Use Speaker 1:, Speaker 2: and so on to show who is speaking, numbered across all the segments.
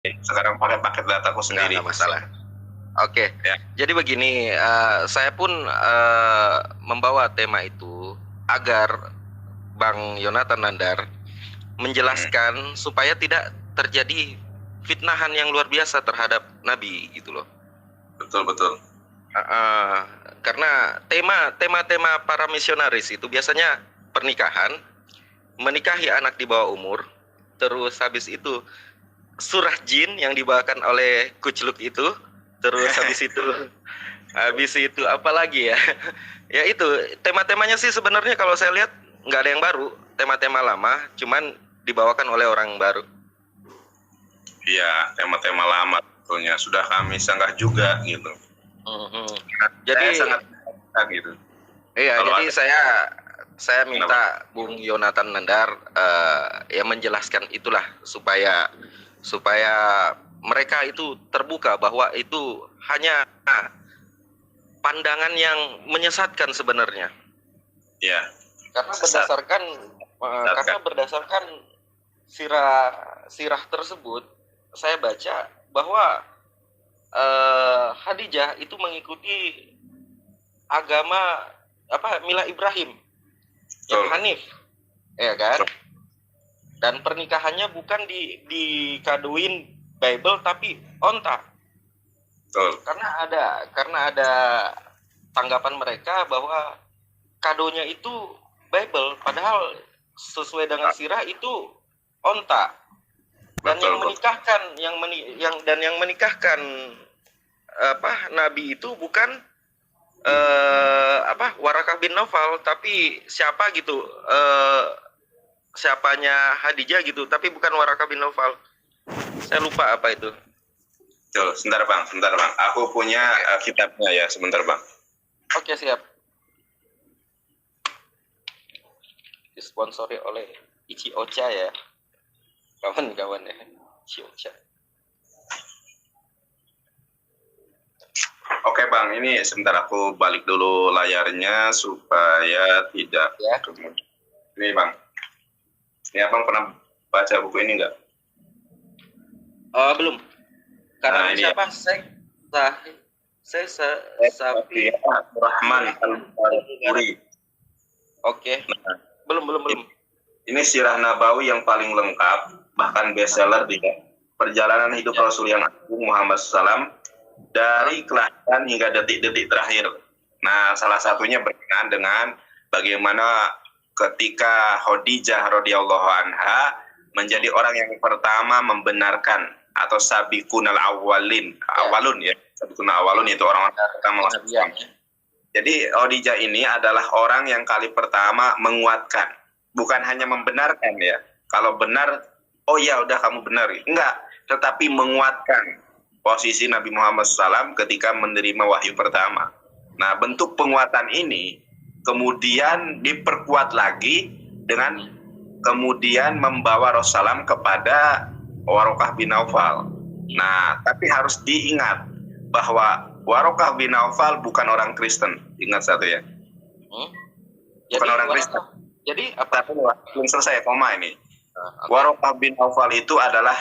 Speaker 1: Sekarang pakai paket dataku sendiri.
Speaker 2: Nggak masalah. Oke,
Speaker 1: Ya.
Speaker 2: jadi begini, saya pun membawa tema itu agar Bang Yonatan Nandar menjelaskan supaya tidak terjadi fitnahan yang luar biasa terhadap Nabi gitu loh.
Speaker 1: Betul betul.
Speaker 2: Karena tema para misionaris itu biasanya pernikahan, menikahi anak di bawah umur, terus habis itu surah jin yang dibawakan oleh Kucluk itu, terus habis itu apa lagi ya? Ya itu tema-temanya sih sebenarnya kalau saya lihat nggak ada yang baru, tema-tema lama, cuman dibawakan oleh orang baru.
Speaker 1: Iya, tema-tema lama tentunya sudah kami sanggah juga gitu.
Speaker 2: Jadi
Speaker 1: saya sangat gitu.
Speaker 2: Iya, kalau jadi saya minta Bung Yonatan Nandar ya menjelaskan itulah supaya mereka itu terbuka bahwa itu hanya pandangan yang menyesatkan sebenarnya.
Speaker 1: Ya.
Speaker 2: Karena berdasarkan sirah tersebut saya baca bahwa Khadijah itu mengikuti agama Mila Ibrahim yang Hanif, ya kan? Dan pernikahannya bukan dikaduin Bible tapi onta. Karena ada tanggapan mereka bahwa kadonya itu Bible, padahal sesuai dengan sirah itu onta. Dan yang menikahkan Nabi itu bukan Warakah bin Naufal, tapi siapa gitu, siapanya Khadijah gitu, tapi bukan Warakah bin Naufal. Saya lupa apa itu.
Speaker 1: Sebentar bang. Aku punya kitabnya ya, sebentar bang.
Speaker 2: Oke, siap. Disponsori oleh Ichi Ocha ya, kawan-kawan ya, Ichi Ocha.
Speaker 1: Oke bang, ini sebentar aku balik dulu layarnya supaya tidak kemudian. Ini bang, ini abang pernah baca buku ini nggak?
Speaker 2: Belum. Karena ini siapa?
Speaker 1: Safi Rahman Al-Bari.
Speaker 2: Oke. Belum.
Speaker 1: Ini sirah Nabawi yang paling lengkap, bahkan bestseller di perjalanan hidup Rasul yang Agung Muhammad SAW dari kelahiran hingga detik-detik terakhir. Nah, salah satunya berkenaan dengan bagaimana ketika Khadijah radhiyallahu anha menjadi orang yang pertama membenarkan atau sabiqunal awwalun ya. Sabiqunal awwalun itu orang-orang pertama masuk Islam. Jadi Khadijah ini adalah orang yang kali pertama menguatkan, bukan hanya membenarkan ya. Kalau benar, oh ya udah kamu benar. Enggak, tetapi menguatkan posisi Nabi Muhammad SAW ketika menerima wahyu pertama. Nah, bentuk penguatan ini kemudian diperkuat lagi dengan kemudian membawa Rasulullah kepada Warakah bin Naufal. Nah, tapi harus diingat bahwa Warakah bin Naufal bukan orang Kristen. Ingat satu ya. Bukan orang Kristen.
Speaker 2: Jadi apa?
Speaker 1: Belum selesai koma ini. Warakah bin Naufal itu adalah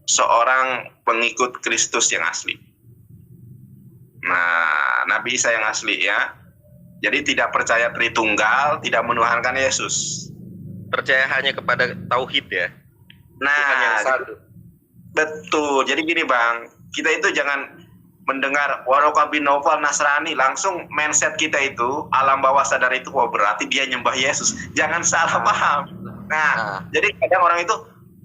Speaker 1: seorang pengikut Kristus yang asli. Nah, Nabi Isa yang asli ya. Jadi tidak percaya Tritunggal, tidak menuhankan Yesus.
Speaker 2: Percaya hanya kepada tauhid ya.
Speaker 1: Nah, yang satu. Betul. Jadi gini bang, kita itu jangan mendengar Warakah bin Naufal Nasrani langsung mindset kita itu alam bawah sadar itu berarti dia nyembah Yesus. Jangan salah paham. Nah, jadi kadang orang itu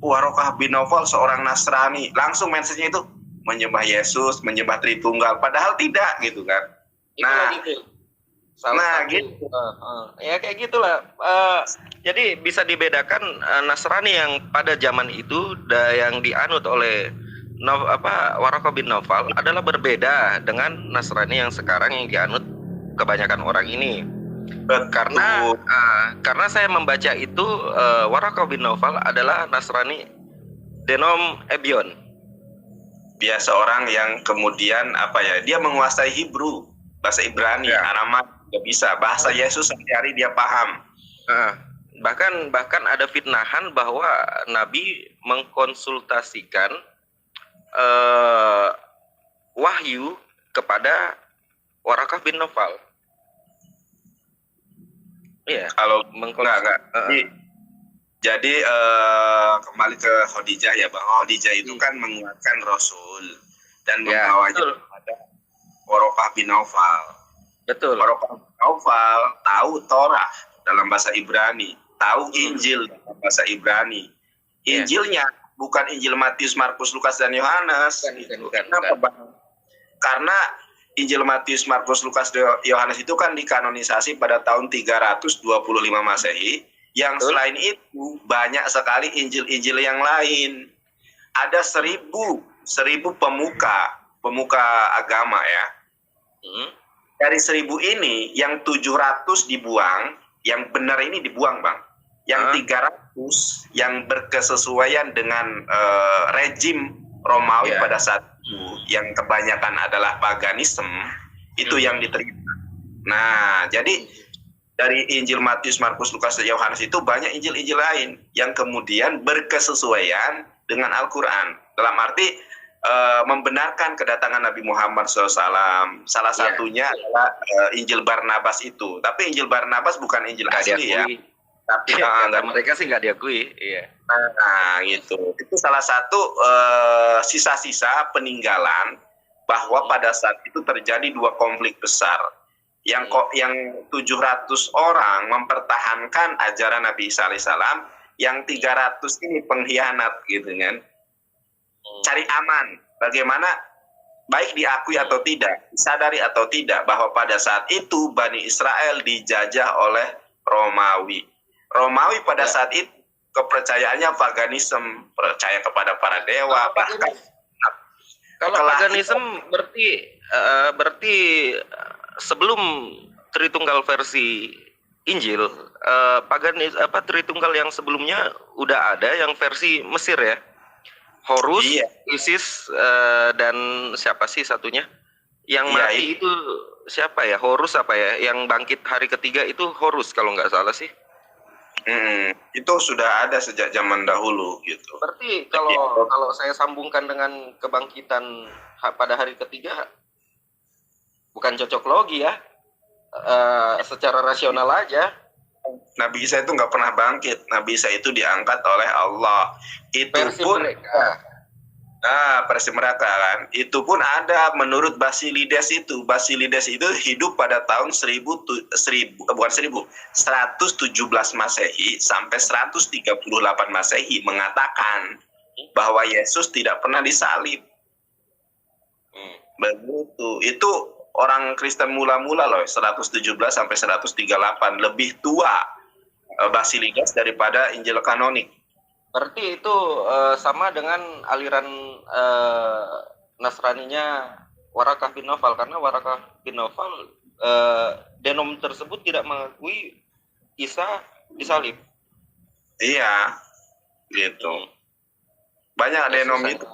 Speaker 1: Warakah bin Naufal seorang Nasrani, langsung mindsetnya itu menyembah Yesus, menyembah Tritunggal, padahal tidak gitu kan.
Speaker 2: Gitu. Ya kayak gitulah. Jadi bisa dibedakan Nasrani yang pada zaman itu yang dianut oleh Warakah bin Naufal adalah berbeda dengan Nasrani yang sekarang yang dianut kebanyakan orang ini. Karena saya membaca itu Warakah bin Naufal adalah Nasrani denom Ebion.
Speaker 1: Dia seorang yang kemudian dia menguasai Hebrew, bahasa Ibrani, Aramaic, dia bisa bahasa Yesus sehari-hari dia paham.
Speaker 2: Bahkan ada fitnahan bahwa Nabi mengkonsultasikan wahyu kepada Warakah bin Naufal. Iya.
Speaker 1: Kalau enggak. Jadi kembali ke Khadijah ya, bahwa Khadijah itu kan menguatkan Rasul dan membawanya kepada Warakah bin Naufal.
Speaker 2: Betul.
Speaker 1: Warakah bin Naufal tahu Torah dalam bahasa Ibrani, tahu Injil dalam bahasa Ibrani. Injilnya bukan Injil Matius, Markus, Lukas, dan Yohanes. Karena Injil Matius, Markus, Lukas, Yohanes itu kan dikanonisasi pada tahun 325 Masehi. Yang selain itu banyak sekali Injil-Injil yang lain. Ada 1000 pemuka agama ya. Dari 1000 ini yang 700 dibuang, yang benar ini dibuang Bang. Yang 300 yang berkesesuaian dengan rejim Romawi pada saat itu, yang kebanyakan adalah paganisme, itu yang diterima. Nah, jadi dari Injil Matius, Markus, Lukas, dan Yohanes itu banyak Injil-Injil lain yang kemudian berkesesuaian dengan Al-Quran. Dalam arti membenarkan kedatangan Nabi Muhammad SAW. Salah satunya adalah Injil Barnabas itu. Tapi Injil Barnabas bukan Injil asli ya. Tapi
Speaker 2: mereka sih nggak diakui. Iya.
Speaker 1: Nah, gitu. Itu salah satu sisa-sisa peninggalan bahwa pada saat itu terjadi 2 konflik besar. Yang 700 orang mempertahankan ajaran Nabi Isa alaihissalam, yang 300 ini pengkhianat gitu kan. Cari aman. Bagaimana baik diakui atau tidak, sadari atau tidak bahwa pada saat itu Bani Israel dijajah oleh Romawi. Romawi pada saat itu kepercayaannya paganisme, percaya kepada para dewa, bahkan
Speaker 2: kalau paganisme berarti sebelum Tritunggal versi Injil, Tritunggal yang sebelumnya udah ada yang versi Mesir ya. Horus, Isis, dan siapa sih satunya? Yang mati itu siapa ya? Horus apa ya? Yang bangkit hari ketiga itu Horus kalau nggak salah sih.
Speaker 1: Itu sudah ada sejak zaman dahulu gitu.
Speaker 2: Berarti kalau saya sambungkan dengan kebangkitan pada hari ketiga, bukan cocok logi ya, secara rasional aja.
Speaker 1: Nabi Isa itu nggak pernah bangkit. Nabi Isa itu diangkat oleh Allah. Itu
Speaker 2: versi
Speaker 1: pun
Speaker 2: mereka.
Speaker 1: Versi mereka kan. Itu pun ada menurut Basilides itu. Basilides itu hidup pada tahun 117 Masehi sampai 138 Masehi, mengatakan bahwa Yesus tidak pernah disalib. Begitu. Itu orang Kristen mula-mula loh, 117 sampai 138, lebih tua Basilides daripada Injil kanonik.
Speaker 2: Berarti itu sama dengan aliran Nasraninya Warakah bin Naufal, karena Warakah bin Naufal denom tersebut tidak mengakui Isa disalib.
Speaker 1: Iya, gitu. Banyak denom itu.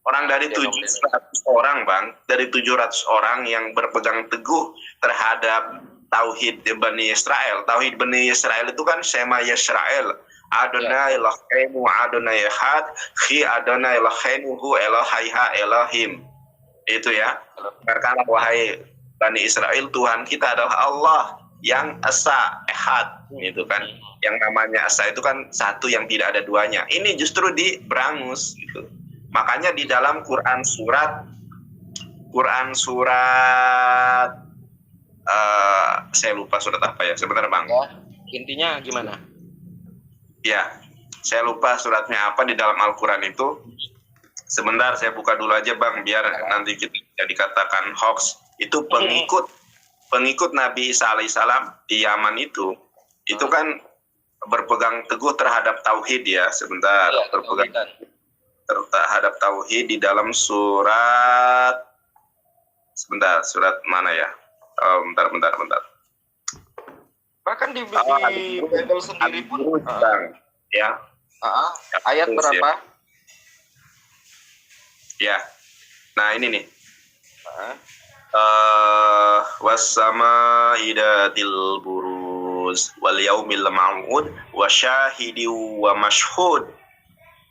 Speaker 1: Orang dari 700 orang Bang, dari 700 orang yang berpegang teguh terhadap Tauhid Bani Israel. Tauhid Bani Israel itu kan Shema Yisrael. Adonai Eloheinu Adonai Echad, Chi Adonai Eloheinu Hu Elohaiha Elohim. Itu ya. Karena wahai Bani Israel, Tuhan kita adalah Allah yang Esa, Ehad. Itu kan. Yang namanya Esa itu kan satu yang tidak ada duanya. Ini justru diberangus gitu. Makanya di dalam Quran surat saya lupa surat apa ya, sebentar Bang.
Speaker 2: Intinya gimana?
Speaker 1: Ya, saya lupa suratnya apa di dalam Al-Quran itu. Sebentar saya buka dulu aja Bang, biar nanti kita dikatakan hoax. Itu pengikut Nabi Isa alaihissalam di Yaman itu kan berpegang teguh terhadap tauhid ya. Sebentar, berpegang terhadap tauhid di dalam surat mana ya? Bentar.
Speaker 2: Bahkan di Bible sendiri pun
Speaker 1: ya.
Speaker 2: Ayat berapa?
Speaker 1: Ya. Nah, ini nih. Was-sama'i datil buruz wal yaumil ma'ud wa syahidi wa mashhud.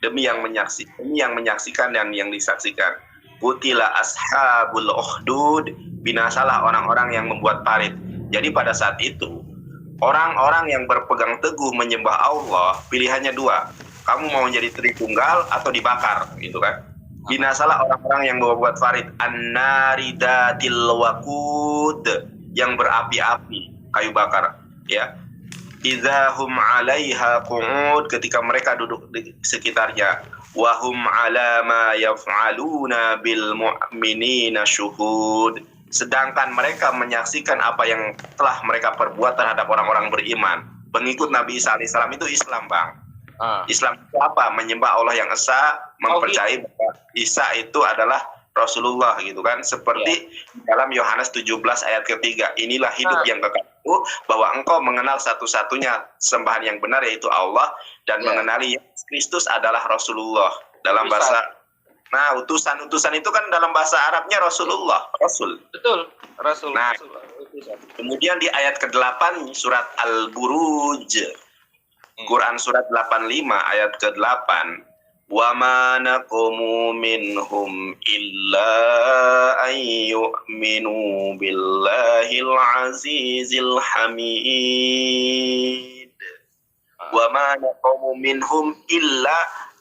Speaker 1: demi yang menyaksikan dan yang disaksikan. Qutila ashabul ukhdud, binasalah orang-orang yang membuat parit. Jadi pada saat itu orang-orang yang berpegang teguh menyembah Allah pilihannya dua. Kamu mau jadi Tritunggal atau dibakar, gitu kan? Binasalah orang-orang yang membuat parit, an-naridatil waqud, yang berapi-api, kayu bakar, ya. Idzahum 'alaiha qu'ud, ketika mereka duduk di sekitarnya. Wa hum 'ala ma yaf'aluna bil mu'minina syuhud, sedangkan mereka menyaksikan apa yang telah mereka perbuat terhadap orang-orang beriman. Pengikut Nabi Isa alaihissalam itu Islam, Bang. Islam itu apa? Menyembah Allah yang esa, mempercayai bahwa Isa itu adalah Rasulullah, gitu kan, seperti dalam Yohanes 17 ayat ketiga, inilah hidup yang kekal, bahwa engkau mengenal satu-satunya sembahan yang benar yaitu Allah, dan mengenali Kristus adalah Rasulullah dalam bahasa. Nah, utusan itu kan dalam bahasa Arabnya Rasulullah, Rasul.
Speaker 2: Betul, Rasul.
Speaker 1: Nah, kemudian di ayat ke-8 surat Al-Buruj, Quran surat 85 ayat ke-8, wa ma naqamu minhum illa an yu'minu billahil azizil hamid. Wa ma naqamu minhum illa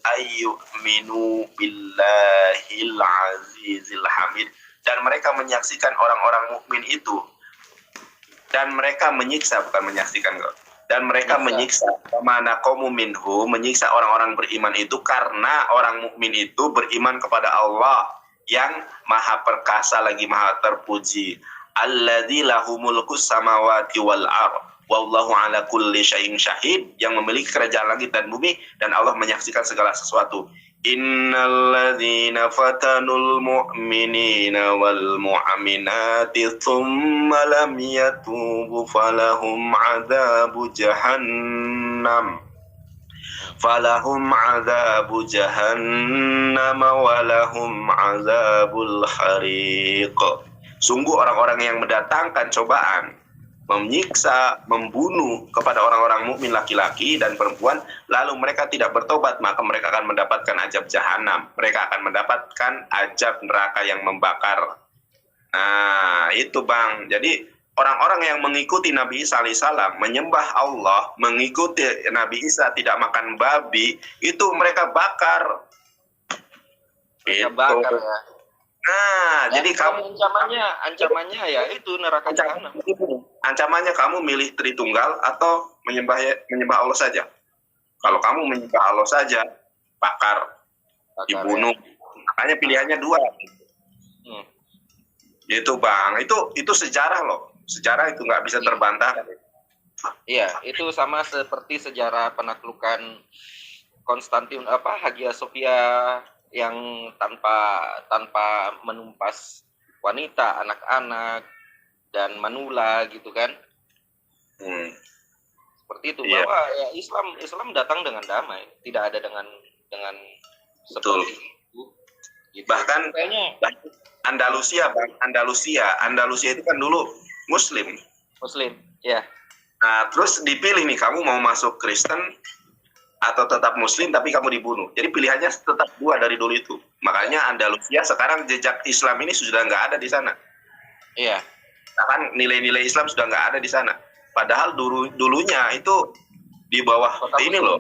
Speaker 1: an yu'minu billahil azizil hamid. Dan mereka menyaksikan orang-orang mukmin itu, dan mereka menyiksa, bukan menyaksikan kok. Dan mereka menyiksa, mana kaum minhu, menyiksa orang-orang beriman itu karena orang mukmin itu beriman kepada Allah yang maha perkasa lagi maha terpuji. Alladzi lahu mulkus samawati wal ardh wallahu ala kulli syai'in syahid, yang memiliki kerajaan langit dan bumi, dan Allah menyaksikan segala sesuatu. Innalladzina fatanul mu'minina wal mu'minati thumma lam yatubu falahum adzabu jahannam walahum adzabul hariq. Sungguh orang-orang yang mendatangkan cobaan, menyiksa, membunuh kepada orang-orang mukmin laki-laki dan perempuan, lalu mereka tidak bertobat, maka mereka akan mendapatkan azab jahanam. Mereka akan mendapatkan azab neraka yang membakar. Nah, itu Bang. Jadi orang-orang yang mengikuti Nabi Isa alaihissalam, menyembah Allah, mengikuti Nabi Isa, tidak makan babi, itu mereka bakar.
Speaker 2: Mereka bakar ya.
Speaker 1: Nah, jadi kamu
Speaker 2: ancamannya ya itu neraka jahanam.
Speaker 1: Ancamannya kamu milih Tritunggal atau menyembah Allah saja. Kalau kamu menyembah Allah saja, bakar, dibunuh. Makanya pilihannya dua. Itu Bang, itu sejarah loh. Sejarah itu nggak bisa terbantah.
Speaker 2: Iya, itu sama seperti sejarah penaklukan Hagia Sophia yang tanpa menumpas wanita, anak-anak, dan manula, gitu kan. Seperti itu, bahwa ya Islam datang dengan damai, tidak ada dengan seperti itu. Gitu.
Speaker 1: Bahkan Andalusia itu kan dulu Muslim,
Speaker 2: ya.
Speaker 1: Nah, terus dipilih nih, kamu mau masuk Kristen atau tetap Muslim tapi kamu dibunuh. Jadi pilihannya tetap dua dari dulu itu. Makanya Andalusia sekarang jejak Islam ini sudah nggak ada di sana.
Speaker 2: Iya.
Speaker 1: Bahkan nilai-nilai Islam sudah nggak ada di sana. Padahal dulunya itu di bawah ini loh.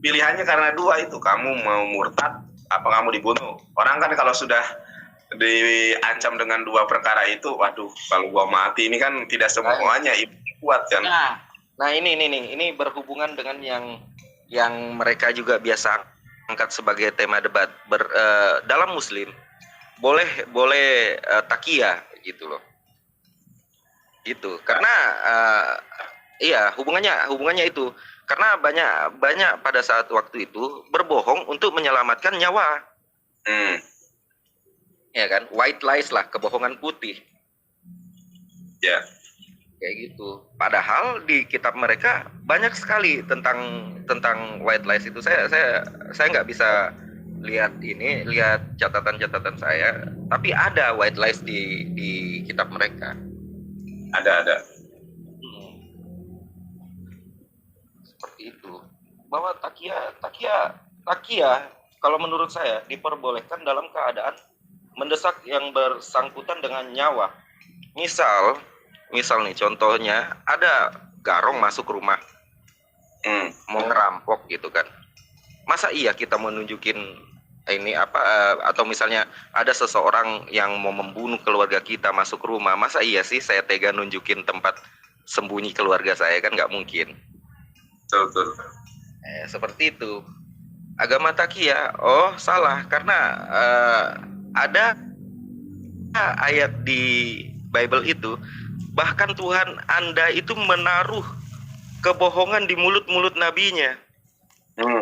Speaker 1: Pilihannya karena dua itu, kamu mau murtad apa kamu dibunuh. Orang kan kalau sudah diancam dengan dua perkara itu, waduh, kalau gua mati ini kan tidak semuanya kuat kan.
Speaker 2: Nah ini berhubungan dengan yang mereka juga biasa angkat sebagai tema debat dalam Muslim, boleh takiyah gitu loh, gitu. Karena hubungannya itu karena banyak pada saat waktu itu berbohong untuk menyelamatkan nyawa, ya kan, white lies lah, kebohongan putih,
Speaker 1: ya.
Speaker 2: Kayak gitu. Padahal di kitab mereka banyak sekali tentang white lies itu. Saya nggak bisa lihat catatan saya, tapi ada white lies di kitab mereka.
Speaker 1: Ada.
Speaker 2: Seperti itu. bahwa takia kalau menurut saya diperbolehkan dalam keadaan mendesak yang bersangkutan dengan nyawa. Misal nih contohnya ada garong masuk rumah, mau ngerampok gitu kan. Masa iya kita mau nunjukin ini atau misalnya ada seseorang yang mau membunuh keluarga kita masuk rumah, masa iya sih saya tega nunjukin tempat sembunyi keluarga saya? Kan nggak mungkin.
Speaker 1: Betul.
Speaker 2: Seperti itu. Agama takia, salah karena ada ayat di Bible itu, bahkan Tuhan Anda itu menaruh kebohongan di mulut-mulut nabinya.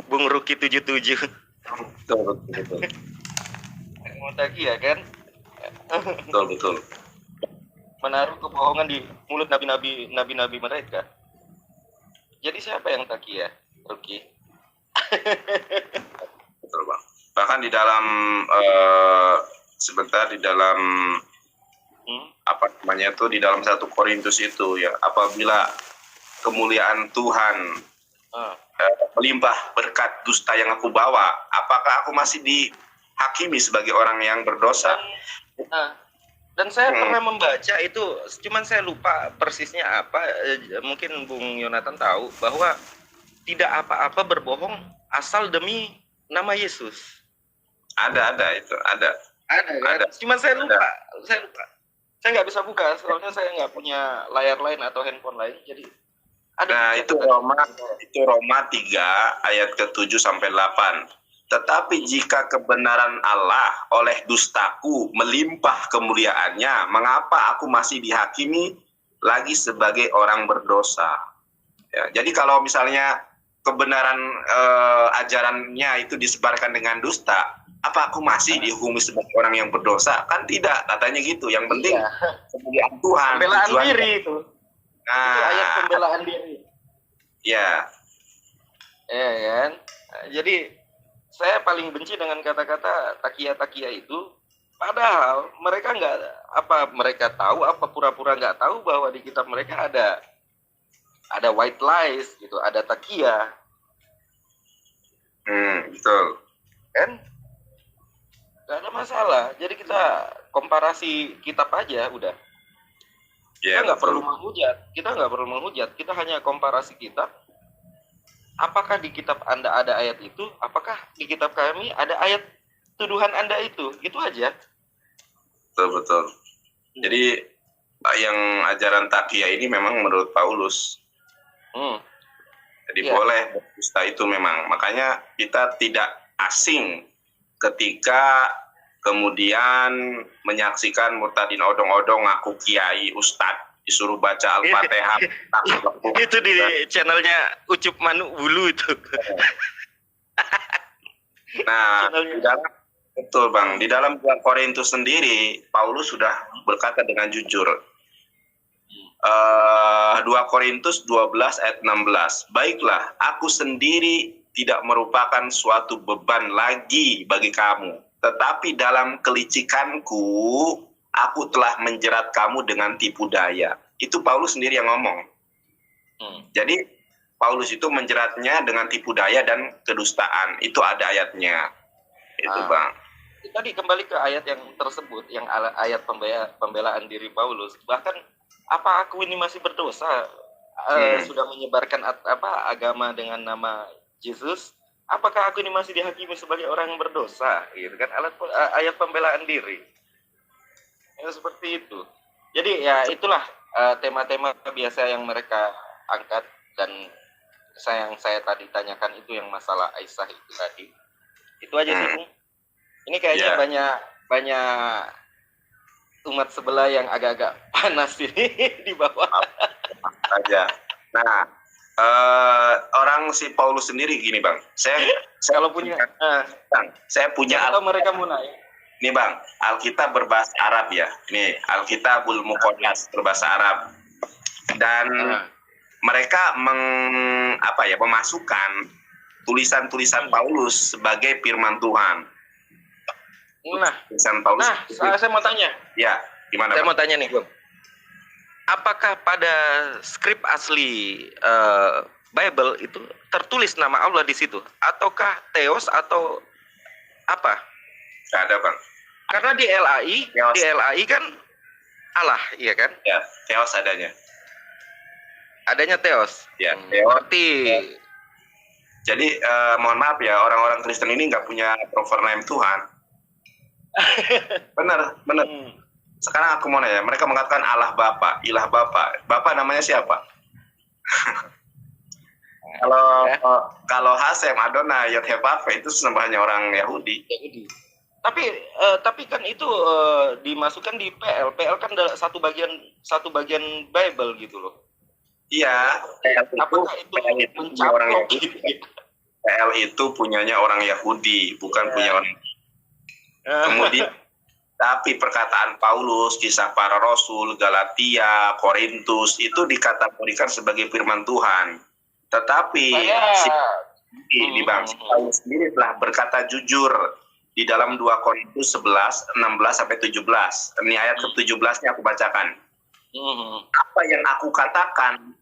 Speaker 2: Bung Ruki 77.
Speaker 1: Betul.
Speaker 2: Agama takia kan?
Speaker 1: Betul.
Speaker 2: Menaruh kebohongan di mulut nabi-nabi mereka. Jadi siapa yang takia, Ruki?
Speaker 1: Betul Bang. Bahkan di dalam di dalam di dalam 1 Korintus itu ya, apabila kemuliaan Tuhan melimpah berkat dusta yang aku bawa, apakah aku masih dihakimi sebagai orang yang berdosa?
Speaker 2: Dan saya pernah membaca itu, cuman saya lupa persisnya apa. Mungkin Bung Yonatan tahu bahwa tidak apa-apa berbohong asal demi nama Yesus. Ada kan? Cuman saya lupa. Saya nggak bisa buka, soalnya saya nggak punya layar lain atau handphone lain. Jadi ada.
Speaker 1: Itu Roma 3 ayat ke-7 sampai 8. Tetapi jika kebenaran Allah oleh dustaku melimpah kemuliaannya, mengapa aku masih dihakimi lagi sebagai orang berdosa? Ya, jadi kalau misalnya kebenaran ajarannya itu disebarkan dengan dusta, apa aku masih dihukumi sebagai orang yang berdosa? Kan tidak, katanya gitu. Yang penting kemuliaan Tuhan.
Speaker 2: Pembelaan diri itu. Itu ayat pembelaan diri.
Speaker 1: Ya.
Speaker 2: Ya kan? Jadi saya paling benci dengan kata-kata takia itu. Padahal mereka mereka tahu apa pura-pura nggak tahu bahwa di kitab mereka ada white lies gitu, ada takia.
Speaker 1: Betul.
Speaker 2: Kan? Gak ada masalah. Jadi kita komparasi kitab aja udah. Kita nggak perlu menghujat. Kita hanya komparasi kitab. Apakah di kitab Anda ada ayat itu? Apakah di kitab kami ada ayat tuduhan Anda itu? Itu aja.
Speaker 1: Betul. Jadi yang ajaran takia ini memang menurut Paulus. Jadi boleh berdusta itu memang. Makanya kita tidak asing ketika kemudian menyaksikan murtadin odong-odong ngaku kiai ustadz, disuruh baca Al-Fatihah.
Speaker 2: Itu di channelnya Ucup Manu Bulu itu.
Speaker 1: Nah, betul Bang, di dalam 2 Korintus sendiri Paulus sudah berkata dengan jujur. 2 Korintus 12 ayat 16. Baiklah, aku sendiri tidak merupakan suatu beban lagi bagi kamu, tetapi dalam kelicikanku aku telah menjerat kamu dengan tipu daya. Itu Paulus sendiri yang ngomong. Jadi Paulus itu menjeratnya dengan tipu daya dan kedustaan. Itu ada ayatnya. Itu Bang.
Speaker 2: Tadi kembali ke ayat yang tersebut, yang ayat pembelaan diri Paulus. Bahkan apa aku ini masih berdosa? Sudah menyebarkan agama dengan nama Yesus, apakah aku ini masih dihakimi sebagai orang yang berdosa? Gitu kan, ayat pembelaan diri. Ya, seperti itu. Jadi ya itulah tema-tema biasa yang mereka angkat, dan yang saya tadi tanyakan itu yang masalah Aisyah itu tadi. Itu aja sih, Bung. Ini kayaknya banyak umat sebelah yang agak-agak panas ini di bawah.
Speaker 1: Aja. Nah, orang si Paulus sendiri gini Bang, saya
Speaker 2: kalau punya,
Speaker 1: saya punya
Speaker 2: atau mereka mau naik.
Speaker 1: Nih Bang, Alkitab berbahasa Arab ya. Nih Alkitabul Muqaddas berbahasa Arab, dan mereka memasukkan tulisan-tulisan Paulus sebagai firman Tuhan. Tulisan Paulus.
Speaker 2: Saya mau tanya.
Speaker 1: Ya, gimana?
Speaker 2: Saya mau tanya nih, Bang. Apakah pada skrip asli Bible itu tertulis nama Allah di situ, ataukah Theos atau apa?
Speaker 1: Nggak ada bang.
Speaker 2: Karena di LAI kan Allah, iya kan?
Speaker 1: Ya, Theos adanya.
Speaker 2: Adanya Theos.
Speaker 1: Ya,
Speaker 2: Theos. Berarti.
Speaker 1: Jadi mohon maaf ya, orang-orang Kristen ini nggak punya proper name Tuhan. Bener. Sekarang aku mau nanya, mereka mengatakan Allah Bapa, Ilah Bapa. Bapa namanya siapa? Kalau Hasem, Adonai, Yod-Heh-Vav-Veh itu sembahannya orang Yahudi.
Speaker 2: Tapi kan itu dimasukkan di PL. PL kan satu bagian Bible gitu loh.
Speaker 1: Iya.
Speaker 2: Apakah itu
Speaker 1: orang Yahudi? PL itu punyanya orang Yahudi, bukan punya orang. Kemudian, tapi perkataan Paulus, kisah para Rasul, Galatia, Korintus itu dikategorikan sebagai firman Tuhan. Tetapi di bangsa Paulus sendiri telah berkata jujur di dalam 2 Korintus 11, 16-17. Ini ayat ke-17-nya aku bacakan. Apa yang aku katakan,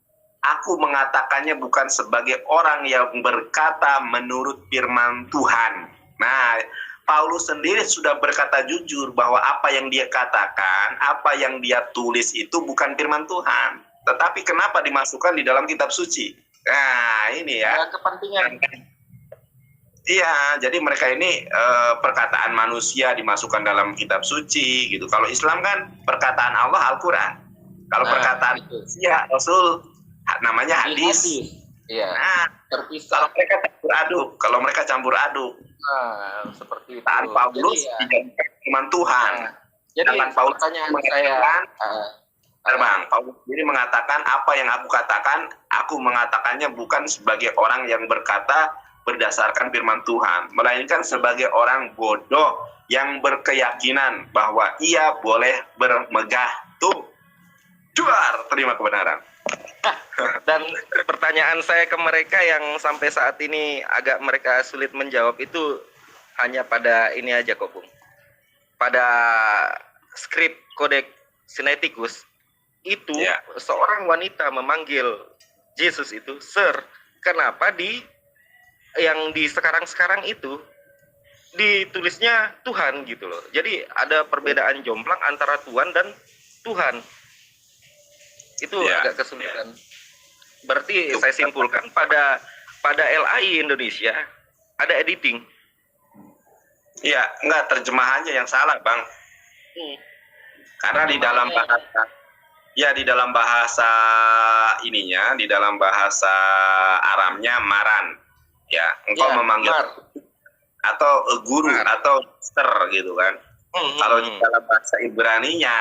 Speaker 1: aku mengatakannya bukan sebagai orang yang berkata menurut firman Tuhan. Nah, Paulus sendiri sudah berkata jujur bahwa apa yang dia katakan, apa yang dia tulis itu bukan firman Tuhan. Tetapi kenapa dimasukkan di dalam kitab suci? Nah, ini ya.
Speaker 2: Kepentingan.
Speaker 1: Iya, jadi mereka ini perkataan manusia dimasukkan dalam kitab suci gitu. Kalau Islam kan perkataan Allah Al-Quran. Kalau perkataan manusia Rasul namanya hadis.
Speaker 2: Iya.
Speaker 1: Nah, terpisah. Kalau mereka campur aduk.
Speaker 2: Nah, seperti itu.
Speaker 1: Tanpa Paulus dijadikan firman Tuhan.
Speaker 2: Jadi
Speaker 1: Paulus
Speaker 2: pertanyaan saya,
Speaker 1: Bang, Paulus sendiri mengatakan apa yang aku katakan, aku mengatakannya bukan sebagai orang yang berkata berdasarkan firman Tuhan, melainkan sebagai orang bodoh yang berkeyakinan bahwa ia boleh bermegah tuh. Juar, terima kebenaran.
Speaker 2: Dan pertanyaan saya ke mereka yang sampai saat ini agak mereka sulit menjawab itu hanya pada ini aja kok, Bung. Pada skrip Codex Sinaiticus itu seorang wanita memanggil Yesus itu Sir. Kenapa yang di sekarang itu ditulisnya Tuhan gitu loh. Jadi ada perbedaan jomplang antara Tuhan dan Tuhan. Itu agak kesulitan. Berarti saya simpulkan pada LAI Indonesia ada editing.
Speaker 1: Iya, enggak, terjemahannya yang salah, Bang. Karena di dalam bahasa ininya, di dalam bahasa Aramnya maran. Ya, engkau memanggil atau guru atau master gitu kan. Kalau di dalam bahasa Ibraninya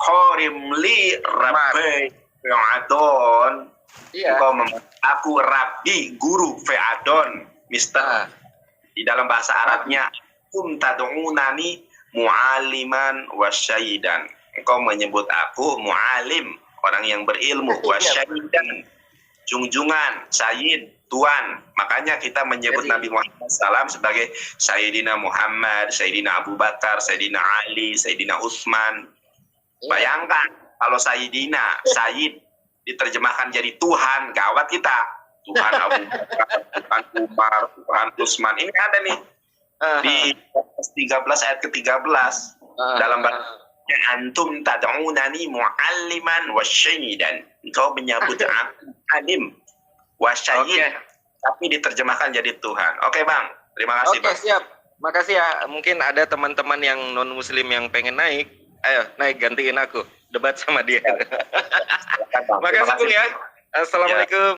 Speaker 1: Korimli Rabbi Fe'adon, engkau aku Rabbi guru Fe'adon, Mister. Di dalam bahasa Arabnya tad'unani mu'aliman wasyahidan, engkau menyebut aku mu'alim, orang yang berilmu, wasyahidan, junjungan, syahid, Tuan. Makanya kita menyebut Nabi Muhammad SAW sebagai Sayyidina Muhammad, Sayyidina Abu Bakar, Sayyidina Ali, Sayyidina Utsman. Bayangkan kalau Sayyidina, Sayyid diterjemahkan jadi Tuhan, gawat kita. Tuhan Abu Bakar, Tuhan Umar, Tuhan Utsman. Ini ada nih di 13 ayat ke-13 dalam bahasa antum tad'unani mu'alliman wasyahidan. Engkau menyebut aku alim wasyahid, tapi diterjemahkan jadi Tuhan. Oke, Bang. Terima kasih, Bang.
Speaker 2: Siap. Makasih ya. Mungkin ada teman-teman yang non-muslim yang pengen naik. Ayo, naik gantiin aku. Debat sama dia. Makasih, Bung ya. Assalamualaikum.